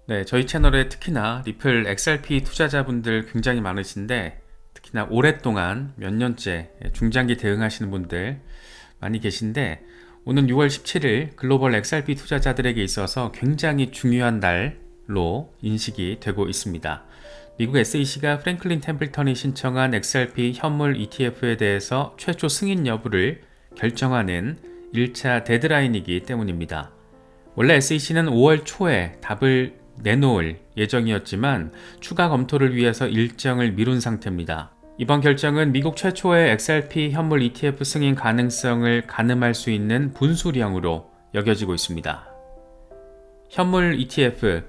네, 저희 채널에 특히나 리플 XRP 투자자분들 굉장히 많으신데 특히나 오랫동안 몇 년째 중장기 대응하시는 분들 많이 계신데 오는 6월 17일 글로벌 XRP 투자자들에게 있어서 굉장히 중요한 날로 인식이 되고 있습니다. 미국 SEC가 프랭클린 템플턴이 신청한 XRP 현물 ETF에 대해서 최초 승인 여부를 결정하는 1차 데드라인이기 때문입니다. 원래 SEC는 5월 초에 답을 내놓을 예정이었지만 추가 검토를 위해서 일정을 미룬 상태입니다. 이번 결정은 미국 최초의 XRP 현물 ETF 승인 가능성을 가늠할 수 있는 분수령으로 여겨지고 있습니다. 현물 ETF,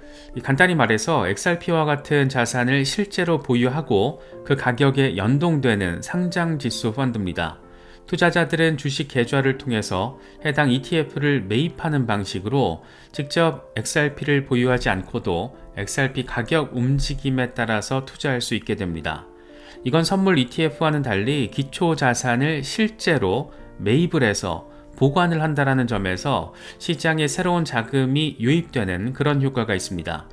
간단히 말해서 XRP와 같은 자산을 실제로 보유하고 그 가격에 연동되는 상장지수 펀드입니다. 투자자들은 주식 계좌를 통해서 해당 ETF를 매입하는 방식으로 직접 XRP를 보유하지 않고도 XRP 가격 움직임에 따라서 투자할 수 있게 됩니다. 이건 선물 ETF와는 달리 기초 자산을 실제로 매입을 해서 보관을 한다는 점에서 시장에 새로운 자금이 유입되는 그런 효과가 있습니다.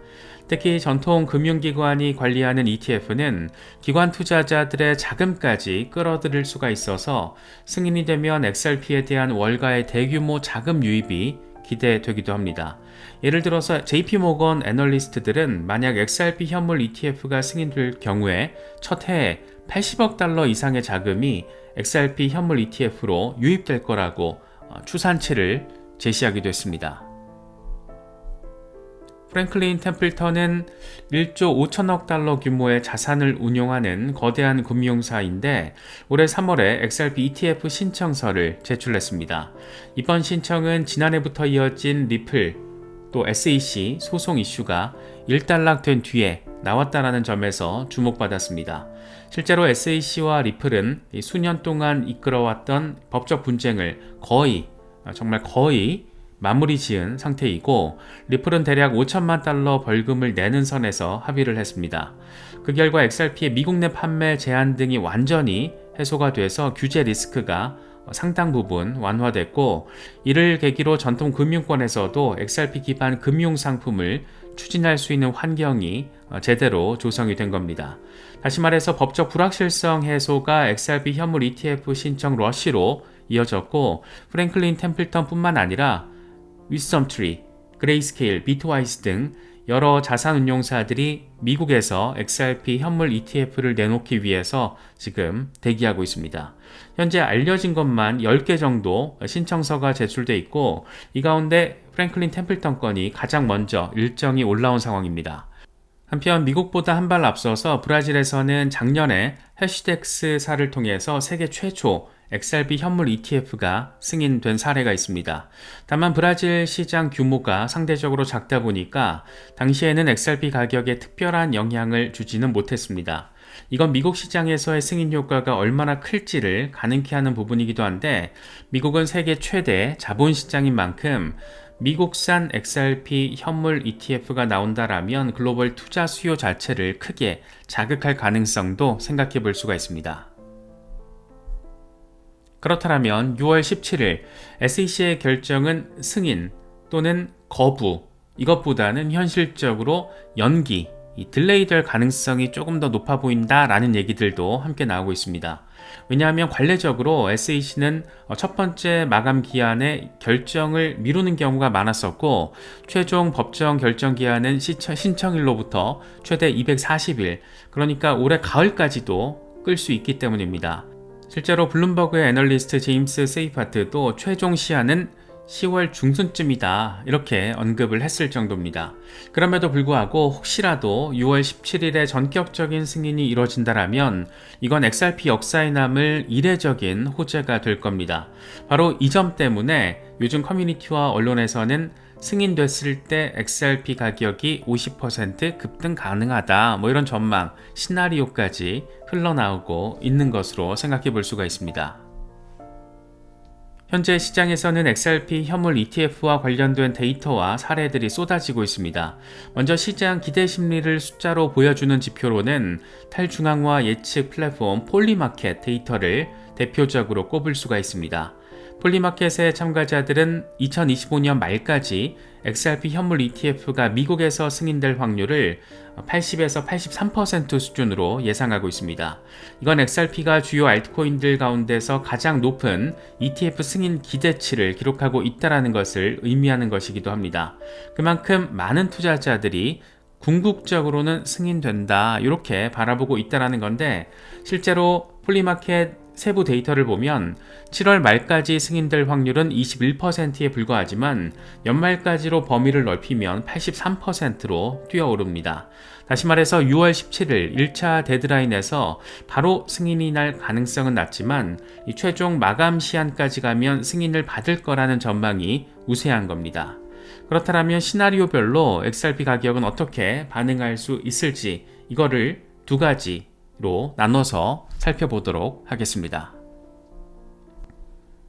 특히 전통 금융기관이 관리하는 ETF는 기관 투자자들의 자금까지 끌어들일 수가 있어서 승인이 되면 XRP에 대한 월가의 대규모 자금 유입이 기대되기도 합니다. 예를 들어서 JP모건 애널리스트들은 만약 XRP 현물 ETF가 승인될 경우에 첫 해에 80억 달러 이상의 자금이 XRP 현물 ETF로 유입될 거라고 추산치를 제시하기도 했습니다. 프랭클린 템플턴은 1조 5천억 달러 규모의 자산을 운용하는 거대한 금융사인데 올해 3월에 XRP ETF 신청서를 제출했습니다. 이번 신청은 지난해부터 이어진 리플 또 SEC 소송 이슈가 일단락된 뒤에 나왔다는 점에서 주목받았습니다. 실제로 SEC와 리플은 수년 동안 이끌어왔던 법적 분쟁을 정말 거의 마무리 지은 상태이고 리플은 대략 5천만 달러 벌금을 내는 선에서 합의를 했습니다. 그 결과 XRP의 미국 내 판매 제한 등이 완전히 해소가 돼서 규제 리스크가 상당 부분 완화됐고 이를 계기로 전통 금융권에서도 XRP 기반 금융 상품을 추진할 수 있는 환경이 제대로 조성이 된 겁니다. 다시 말해서 법적 불확실성 해소가 XRP 현물 ETF 신청 러쉬로 이어졌고 프랭클린 템플턴뿐만 아니라 위썸트리, 그레이스케일, 비트와이스 등 여러 자산운용사들이 미국에서 XRP 현물 ETF를 내놓기 위해서 지금 대기하고 있습니다. 현재 알려진 것만 10개 정도 신청서가 제출돼 있고 이 가운데 프랭클린 템플턴 건이 가장 먼저 일정이 올라온 상황입니다. 한편 미국보다 한 발 앞서서 브라질에서는 작년에 해시덱스사를 통해서 세계 최초 XRP 현물 ETF가 승인된 사례가 있습니다. 다만 브라질 시장 규모가 상대적으로 작다 보니까 당시에는 XRP 가격에 특별한 영향을 주지는 못했습니다. 이건 미국 시장에서의 승인 효과가 얼마나 클지를 가능케 하는 부분이기도 한데 미국은 세계 최대 자본시장인 만큼 미국산 XRP 현물 ETF가 나온다라면 글로벌 투자 수요 자체를 크게 자극할 가능성도 생각해 볼 수가 있습니다. 그렇다면 6월 17일 SEC의 결정은 승인 또는 거부 이것보다는 현실적으로 연기, 딜레이 될 가능성이 조금 더 높아 보인다라는 얘기들도 함께 나오고 있습니다. 왜냐하면 관례적으로 SEC는 첫 번째 마감 기한에 결정을 미루는 경우가 많았었고 최종 법정 결정 기한은 신청일로부터 최대 240일 그러니까 올해 가을까지도 끌 수 있기 때문입니다. 실제로 블룸버그의 애널리스트 제임스 세이파트도 최종 시한은 10월 중순쯤이다 이렇게 언급을 했을 정도입니다. 그럼에도 불구하고 혹시라도 6월 17일에 전격적인 승인이 이뤄진다면 이건 XRP 역사에 남을 이례적인 호재가 될 겁니다. 바로 이 점 때문에 요즘 커뮤니티와 언론에서는 승인됐을 때 XRP 가격이 50% 급등 가능하다 이런 전망, 시나리오까지 흘러나오고 있는 것으로 생각해 볼 수가 있습니다. 현재 시장에서는 XRP 현물 ETF와 관련된 데이터와 사례들이 쏟아지고 있습니다. 먼저 시장 기대 심리를 숫자로 보여주는 지표로는 탈중앙화 예측 플랫폼 폴리마켓 데이터를 대표적으로 꼽을 수가 있습니다. 폴리마켓의 참가자들은 2025년 말까지 XRP 현물 ETF가 미국에서 승인될 확률을 80에서 83% 수준으로 예상하고 있습니다. 이건 XRP가 주요 알트코인들 가운데서 가장 높은 ETF 승인 기대치를 기록하고 있다는 것을 의미하는 것이기도 합니다. 그만큼 많은 투자자들이 궁극적으로는 승인된다 이렇게 바라보고 있다는 건데, 실제로 폴리마켓 세부 데이터를 보면 7월 말까지 승인될 확률은 21%에 불과하지만 연말까지로 범위를 넓히면 83%로 뛰어오릅니다. 다시 말해서 6월 17일 1차 데드라인에서 바로 승인이 날 가능성은 낮지만 이 최종 마감 시한까지 가면 승인을 받을 거라는 전망이 우세한 겁니다. 그렇다면 시나리오별로 XRP 가격은 어떻게 반응할 수 있을지, 이거를 두 가지로 나눠서 살펴보도록 하겠습니다.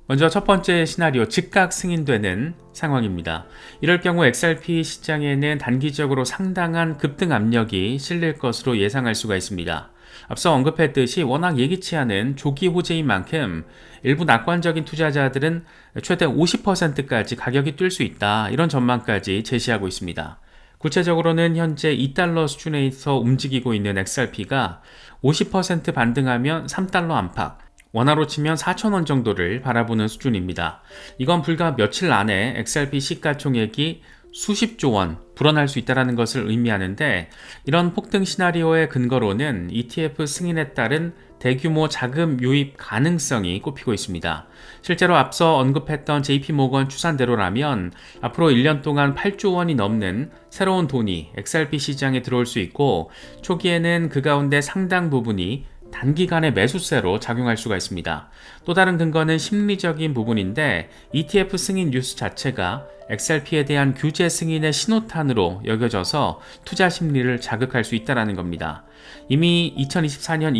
먼저 첫 번째 시나리오, 즉각 승인되는 상황입니다. 이럴 경우 XRP 시장에는 단기적으로 상당한 급등 압력이 실릴 것으로 예상할 수가 있습니다. 앞서 언급했듯이 워낙 예기치 않은 조기 호재인 만큼 일부 낙관적인 투자자들은 최대 50%까지 가격이 뛸 수 있다, 이런 전망까지 제시하고 있습니다. 구체적으로는 현재 2달러 수준에서 움직이고 있는 XRP가 50% 반등하면 3달러 안팎, 원화로 치면 4,000원 정도를 바라보는 수준입니다. 이건 불과 며칠 안에 XRP 시가총액이 수십조 원 불어날 수 있다는 것을 의미하는데, 이런 폭등 시나리오의 근거로는 ETF 승인에 따른 대규모 자금 유입 가능성이 꼽히고 있습니다. 실제로 앞서 언급했던 JP모건 추산대로라면 앞으로 1년 동안 8조 원이 넘는 새로운 돈이 XRP 시장에 들어올 수 있고, 초기에는 그 가운데 상당 부분이 단기간의 매수세로 작용할 수가 있습니다. 또 다른 근거는 심리적인 부분인데, ETF 승인 뉴스 자체가 XRP에 대한 규제 승인의 신호탄으로 여겨져서 투자 심리를 자극할 수 있다는 겁니다. 이미 2024년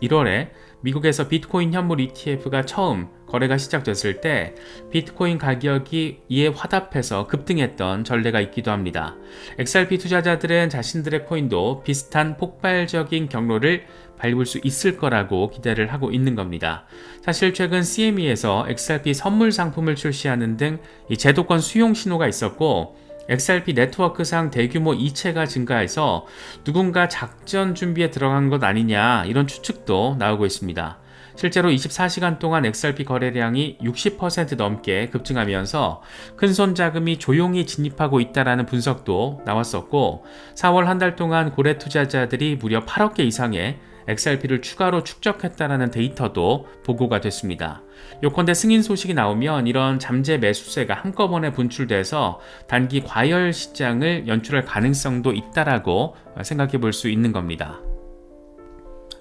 1월에 미국에서 비트코인 현물 ETF가 처음 거래가 시작됐을 때 비트코인 가격이 이에 화답해서 급등했던 전례가 있기도 합니다. XRP 투자자들은 자신들의 코인도 비슷한 폭발적인 경로를 밟을 수 있을 거라고 기대를 하고 있는 겁니다. 사실 최근 CME에서 XRP 선물 상품을 출시하는 등 이 제도권 수용 신호가 있었고, XRP 네트워크상 대규모 이체가 증가해서 누군가 작전 준비에 들어간 것 아니냐, 이런 추측도 나오고 있습니다. 실제로 24시간 동안 XRP 거래량이 60% 넘게 급증하면서 큰손 자금이 조용히 진입하고 있다는 분석도 나왔었고, 4월 한 달 동안 고래 투자자들이 무려 8억 개 이상의 XRP를 추가로 축적했다는 데이터도 보고가 됐습니다. 요컨대 승인 소식이 나오면 이런 잠재 매수세가 한꺼번에 분출돼서 단기 과열 시장을 연출할 가능성도 있다라고 생각해 볼 수 있는 겁니다.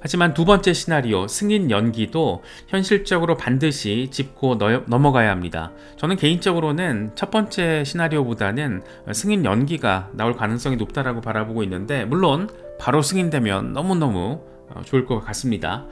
하지만 두 번째 시나리오, 승인 연기도 현실적으로 반드시 짚고 넘어가야 합니다. 저는 개인적으로는 첫 번째 시나리오보다는 승인 연기가 나올 가능성이 높다라고 바라보고 있는데, 물론 바로 승인되면 너무너무 좋을 것 같습니다.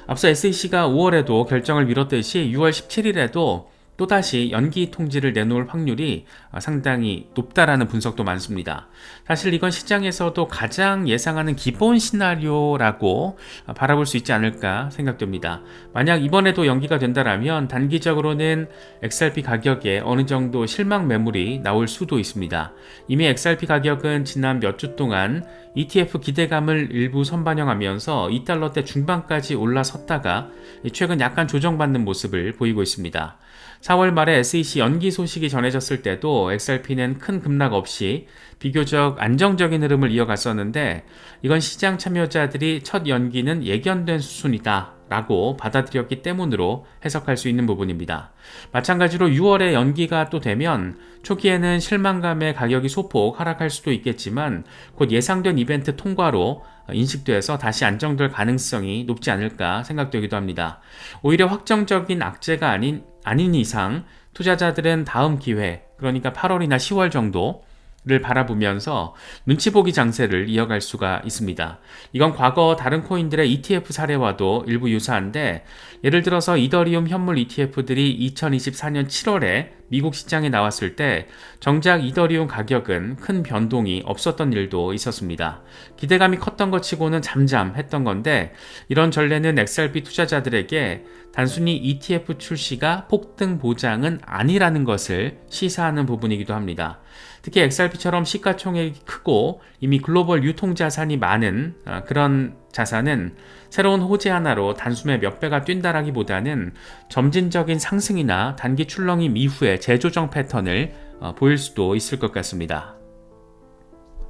앞서 SEC가 5월에도 결정을 미뤘듯이 6월 17일에도 또다시 연기 통지를 내놓을 확률이 상당히 높다라는 분석도 많습니다. 사실 이건 시장에서도 가장 예상하는 기본 시나리오라고 바라볼 수 있지 않을까 생각됩니다. 만약 이번에도 연기가 된다면 단기적으로는 XRP 가격에 어느 정도 실망 매물이 나올 수도 있습니다. 이미 XRP 가격은 지난 몇 주 동안 ETF 기대감을 일부 선반영하면서 2달러대 중반까지 올라섰다가 최근 약간 조정받는 모습을 보이고 있습니다. 4월 말에 SEC 연기 소식이 전해졌을 때도 XRP는 큰 급락 없이 비교적 안정적인 흐름을 이어갔었는데, 이건 시장 참여자들이 첫 연기는 예견된 수준이다 라고 받아들였기 때문으로 해석할 수 있는 부분입니다. 마찬가지로 6월에 연기가 또 되면 초기에는 실망감에 가격이 소폭 하락할 수도 있겠지만 곧 예상된 이벤트 통과로 인식돼서 다시 안정될 가능성이 높지 않을까 생각되기도 합니다. 오히려 확정적인 악재가 아닌 이상 투자자들은 다음 기회, 그러니까 8월이나 10월 정도를 바라보면서 눈치보기 장세를 이어갈 수가 있습니다. 이건 과거 다른 코인들의 ETF 사례와도 일부 유사한데, 예를 들어서 이더리움 현물 ETF들이 2024년 7월에 미국 시장에 나왔을 때 정작 이더리움 가격은 큰 변동이 없었던 일도 있었습니다. 기대감이 컸던 것 치고는 잠잠했던 건데 이런 전례는 XRP 투자자들에게 단순히 ETF 출시가 폭등 보장은 아니라는 것을 시사하는 부분이기도 합니다. 특히 XRP처럼 시가총액이 크고 이미 글로벌 유통자산이 많은 그런 자산은 새로운 호재 하나로 단숨에 몇 배가 뛴다라기보다는 점진적인 상승이나 단기 출렁임 이후의 재조정 패턴을 보일 수도 있을 것 같습니다.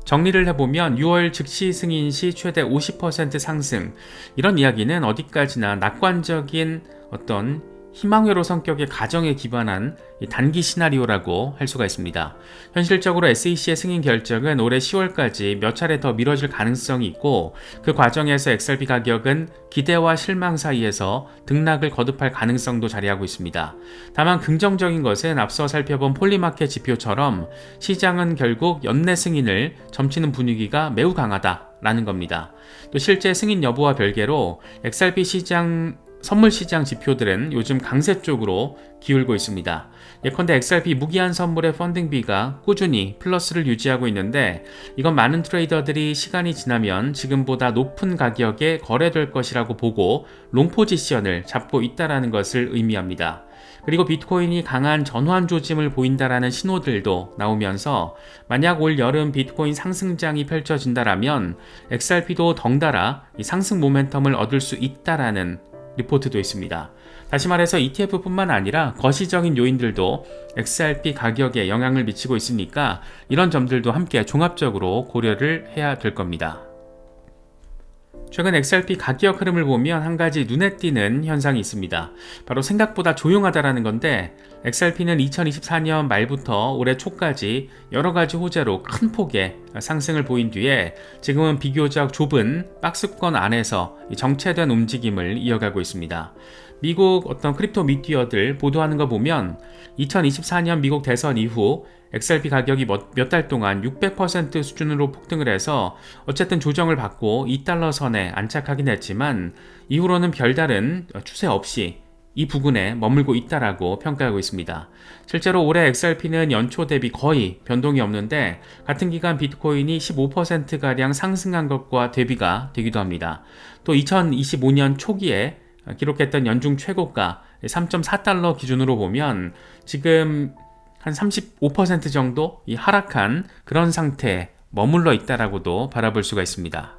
정리를 해보면 6월 즉시 승인 시 최대 50% 상승, 이런 이야기는 어디까지나 낙관적인 어떤 희망회로 성격의 가정에 기반한 단기 시나리오라고 할 수가 있습니다. 현실적으로 SEC의 승인 결정은 올해 10월까지 몇 차례 더 미뤄질 가능성이 있고 그 과정에서 XRP 가격은 기대와 실망 사이에서 등락을 거듭할 가능성도 자리하고 있습니다. 다만 긍정적인 것은 앞서 살펴본 폴리마켓 지표처럼 시장은 결국 연내 승인을 점치는 분위기가 매우 강하다라는 겁니다. 또 실제 승인 여부와 별개로 XRP 시장 선물 시장 지표들은 요즘 강세 쪽으로 기울고 있습니다. 예컨대 XRP 무기한 선물의 펀딩비가 꾸준히 플러스를 유지하고 있는데 이건 많은 트레이더들이 시간이 지나면 지금보다 높은 가격에 거래될 것이라고 보고 롱 포지션을 잡고 있다는 것을 의미합니다. 그리고 비트코인이 강한 전환 조짐을 보인다라는 신호들도 나오면서 만약 올 여름 비트코인 상승장이 펼쳐진다라면 XRP도 덩달아 이 상승 모멘텀을 얻을 수 있다라는 리포트도 있습니다. 다시 말해서 ETF뿐만 아니라 거시적인 요인들도 XRP 가격에 영향을 미치고 있으니까 이런 점들도 함께 종합적으로 고려를 해야 될 겁니다. 최근 XRP 가격 흐름을 보면 한 가지 눈에 띄는 현상이 있습니다. 바로 생각보다 조용하다라는 건데 XRP는 2024년 말부터 올해 초까지 여러 가지 호재로 큰 폭의 상승을 보인 뒤에 지금은 비교적 좁은 박스권 안에서 정체된 움직임을 이어가고 있습니다. 미국 어떤 크립토 미디어들 보도하는 거 보면 2024년 미국 대선 이후 XRP 가격이 몇 달 동안 600% 수준으로 폭등을 해서 어쨌든 조정을 받고 2달러 선에 안착하긴 했지만 이후로는 별다른 추세 없이 이 부근에 머물고 있다라고 평가하고 있습니다. 실제로 올해 XRP는 연초 대비 거의 변동이 없는데 같은 기간 비트코인이 15%가량 상승한 것과 대비가 되기도 합니다. 또 2025년 초기에 기록했던 연중 최고가 3.4달러 기준으로 보면 지금 한 35% 정도 이 하락한 그런 상태에 머물러 있다라고도 바라볼 수가 있습니다.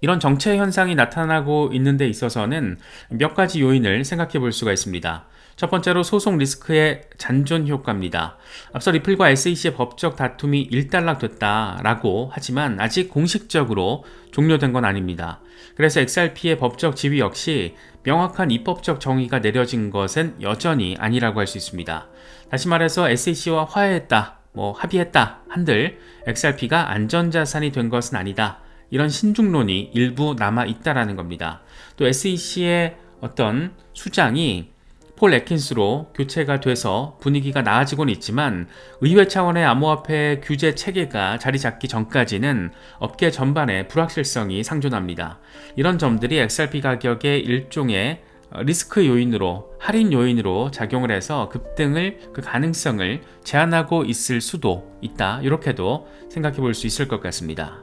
이런 정체 현상이 나타나고 있는 데 있어서는 몇 가지 요인을 생각해 볼 수가 있습니다. 첫 번째로 소송 리스크의 잔존 효과입니다. 앞서 리플과 SEC의 법적 다툼이 일단락됐다라고 하지만 아직 공식적으로 종료된 건 아닙니다. 그래서 XRP의 법적 지위 역시 명확한 입법적 정의가 내려진 것은 여전히 아니라고 할 수 있습니다. 다시 말해서 SEC와 화해했다, 합의했다 한들 XRP가 안전자산이 된 것은 아니다. 이런 신중론이 일부 남아있다라는 겁니다. 또 SEC의 어떤 수장이 폴 애킨스로 교체가 돼서 분위기가 나아지고는 있지만 의회 차원의 암호화폐 규제 체계가 자리 잡기 전까지는 업계 전반의 불확실성이 상존합니다. 이런 점들이 XRP 가격의 일종의 리스크 요인으로, 할인 요인으로 작용을 해서 급등을, 그 가능성을 제한하고 있을 수도 있다. 이렇게도 생각해 볼 수 있을 것 같습니다.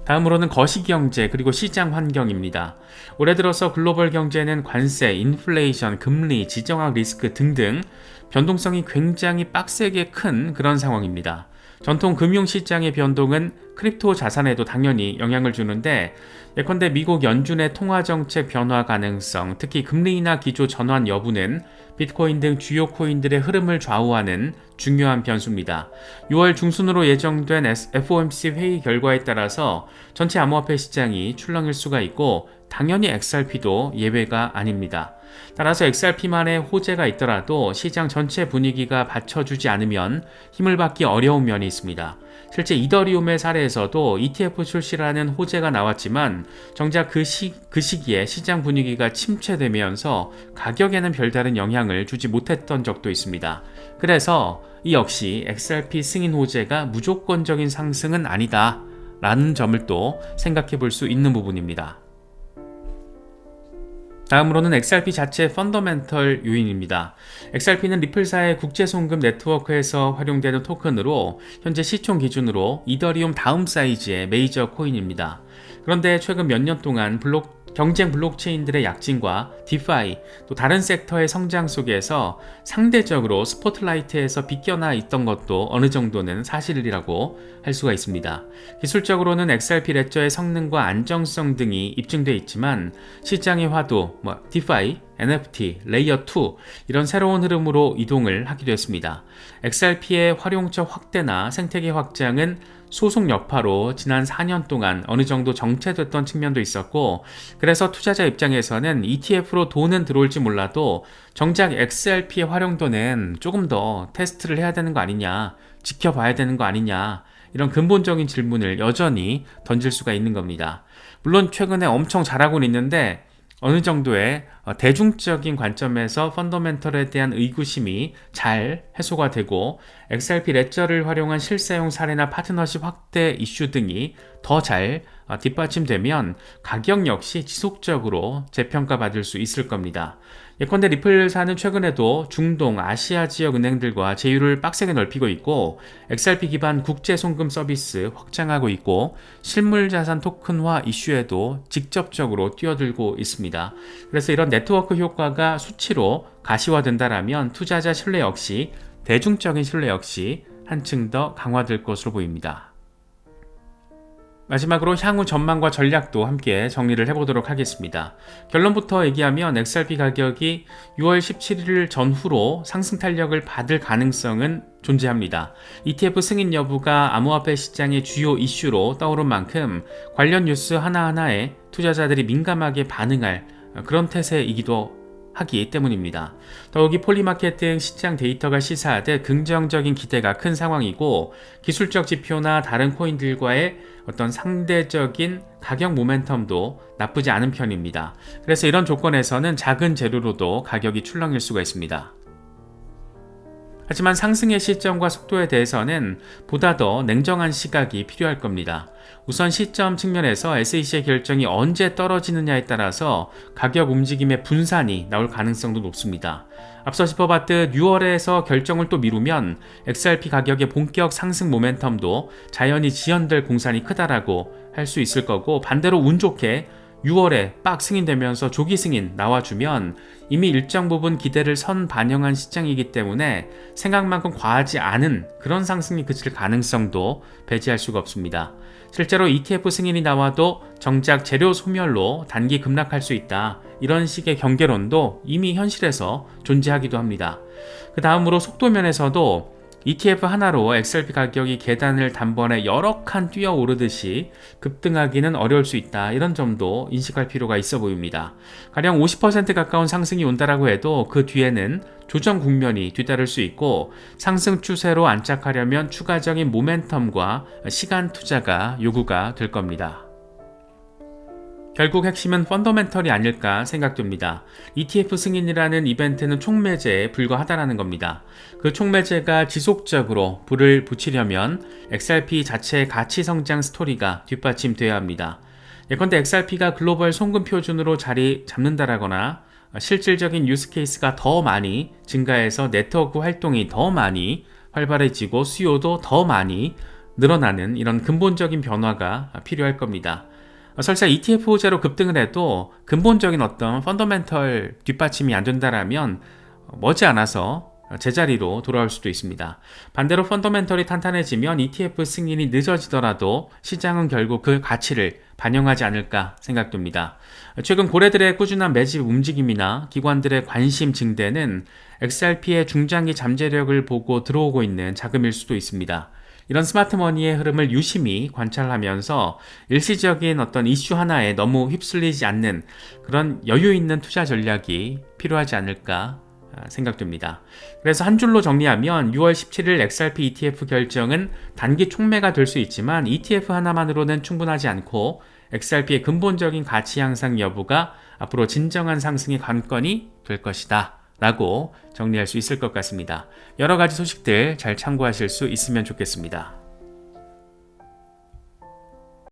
다음으로는 거시경제 그리고 시장 환경입니다. 올해 들어서 글로벌 경제는 관세, 인플레이션, 금리, 지정학 리스크 등등 변동성이 굉장히 빡세게 큰 그런 상황입니다. 전통 금융시장의 변동은 크립토 자산에도 당연히 영향을 주는데 예컨대 미국 연준의 통화정책 변화 가능성, 특히 금리나 기조 전환 여부는 비트코인 등 주요 코인들의 흐름을 좌우하는 중요한 변수입니다. 6월 중순으로 예정된 FOMC 회의 결과에 따라서 전체 암호화폐 시장이 출렁일 수가 있고 당연히 XRP도 예외가 아닙니다. 따라서 XRP만의 호재가 있더라도 시장 전체 분위기가 받쳐주지 않으면 힘을 받기 어려운 면이 있습니다. 실제 이더리움의 사례에서도 ETF 출시라는 호재가 나왔지만 정작 그 시기에 시장 분위기가 침체되면서 가격에는 별다른 영향을 주지 못했던 적도 있습니다. 그래서 이 역시 XRP 승인 호재가 무조건적인 상승은 아니다 라는 점을 또 생각해 볼 수 있는 부분입니다. 다음으로는 XRP 자체의 펀더멘털 요인입니다. XRP는 리플사의 국제송금 네트워크에서 활용되는 토큰으로 현재 시총 기준으로 이더리움 다음 사이즈의 메이저 코인입니다. 그런데 최근 몇 년 동안 경쟁 블록체인들의 약진과 디파이 또 다른 섹터의 성장 속에서 상대적으로 스포트라이트에서 비껴나 있던 것도 어느 정도는 사실이라고 할 수가 있습니다. 기술적으로는 XRP 레저의 성능과 안정성 등이 입증돼 있지만 시장의 화두, 디파이, NFT, 레이어 2 이런 새로운 흐름으로 이동을 하기도 했습니다. XRP의 활용처 확대나 생태계 확장은 소속 여파로 지난 4년 동안 어느 정도 정체됐던 측면도 있었고, 그래서 투자자 입장에서는 ETF로 돈은 들어올지 몰라도 정작 XRP의 활용도는 조금 더 테스트를 해야 되는 거 아니냐, 지켜봐야 되는 거 아니냐, 이런 근본적인 질문을 여전히 던질 수가 있는 겁니다. 물론 최근에 엄청 잘하고는 있는데 어느 정도의 대중적인 관점에서 펀더멘털에 대한 의구심이 잘 해소가 되고 XRP 레저를 활용한 실사용 사례나 파트너십 확대 이슈 등이 더 잘 뒷받침되면 가격 역시 지속적으로 재평가받을 수 있을 겁니다. 예컨대 리플사는 최근에도 중동, 아시아 지역 은행들과 제휴를 빡세게 넓히고 있고 XRP 기반 국제 송금 서비스 확장하고 있고 실물자산 토큰화 이슈에도 직접적으로 뛰어들고 있습니다. 그래서 이런 네트워크 효과가 수치로 가시화된다라면 투자자 신뢰 역시 대중적인 신뢰 역시 한층 더 강화될 것으로 보입니다. 마지막으로 향후 전망과 전략도 함께 정리를 해보도록 하겠습니다. 결론부터 얘기하면 XRP 가격이 6월 17일 전후로 상승 탄력을 받을 가능성은 존재합니다. ETF 승인 여부가 암호화폐 시장의 주요 이슈로 떠오른 만큼 관련 뉴스 하나하나에 투자자들이 민감하게 반응할 그런 태세이기도 하기 때문입니다. 더욱이 폴리마켓 등 시장 데이터가 시사하듯 긍정적인 기대가 큰 상황이고 기술적 지표나 다른 코인들과의 어떤 상대적인 가격 모멘텀도 나쁘지 않은 편입니다. 그래서 이런 조건에서는 작은 재료로도 가격이 출렁일 수가 있습니다. 하지만 상승의 시점과 속도에 대해서는 보다 더 냉정한 시각이 필요할 겁니다. 우선 시점 측면에서 SEC의 결정이 언제 떨어지느냐에 따라서 가격 움직임의 분산이 나올 가능성도 높습니다. 앞서 짚어봤듯 6월에서 결정을 또 미루면 XRP 가격의 본격 상승 모멘텀도 자연히 지연될 공산이 크다라고 할 수 있을 거고, 반대로 운 좋게 6월에 빡 승인되면서 조기 승인 나와주면 이미 일정 부분 기대를 선반영한 시장이기 때문에 생각만큼 과하지 않은 그런 상승이 그칠 가능성도 배제할 수가 없습니다. 실제로 ETF 승인이 나와도 정작 재료 소멸로 단기 급락할 수 있다, 이런 식의 경계론도 이미 현실에서 존재하기도 합니다. 그 다음으로 속도 면에서도 ETF 하나로 XRP 가격이 계단을 단번에 여러 칸 뛰어오르듯이 급등하기는 어려울 수 있다, 이런 점도 인식할 필요가 있어 보입니다. 가령 50% 가까운 상승이 온다라고 해도 그 뒤에는 조정 국면이 뒤따를 수 있고 상승 추세로 안착하려면 추가적인 모멘텀과 시간 투자가 요구가 될 겁니다. 결국 핵심은 펀더멘털이 아닐까 생각됩니다. ETF 승인이라는 이벤트는 촉매제에 불과하다는 겁니다. 그 촉매제가 지속적으로 불을 붙이려면 XRP 자체의 가치 성장 스토리가 뒷받침돼야 합니다. 예컨대 XRP가 글로벌 송금 표준으로 자리 잡는다라거나 실질적인 유스케이스가 더 많이 증가해서 네트워크 활동이 더 많이 활발해지고 수요도 더 많이 늘어나는 이런 근본적인 변화가 필요할 겁니다. 설사 ETF 호재로 급등을 해도 근본적인 어떤 펀더멘털 뒷받침이 안 된다라면 머지않아서 제자리로 돌아올 수도 있습니다. 반대로 펀더멘털이 탄탄해지면 ETF 승인이 늦어지더라도 시장은 결국 그 가치를 반영하지 않을까 생각됩니다. 최근 고래들의 꾸준한 매집 움직임이나 기관들의 관심 증대는 XRP의 중장기 잠재력을 보고 들어오고 있는 자금일 수도 있습니다. 이런 스마트머니의 흐름을 유심히 관찰하면서 일시적인 어떤 이슈 하나에 너무 휩쓸리지 않는 그런 여유 있는 투자 전략이 필요하지 않을까 생각됩니다. 그래서 한 줄로 정리하면 6월 17일 XRP ETF 결정은 단기 촉매가 될 수 있지만 ETF 하나만으로는 충분하지 않고 XRP의 근본적인 가치 향상 여부가 앞으로 진정한 상승의 관건이 될 것이다 라고 정리할 수 있을 것 같습니다. 여러 가지 소식들 잘 참고하실 수 있으면 좋겠습니다.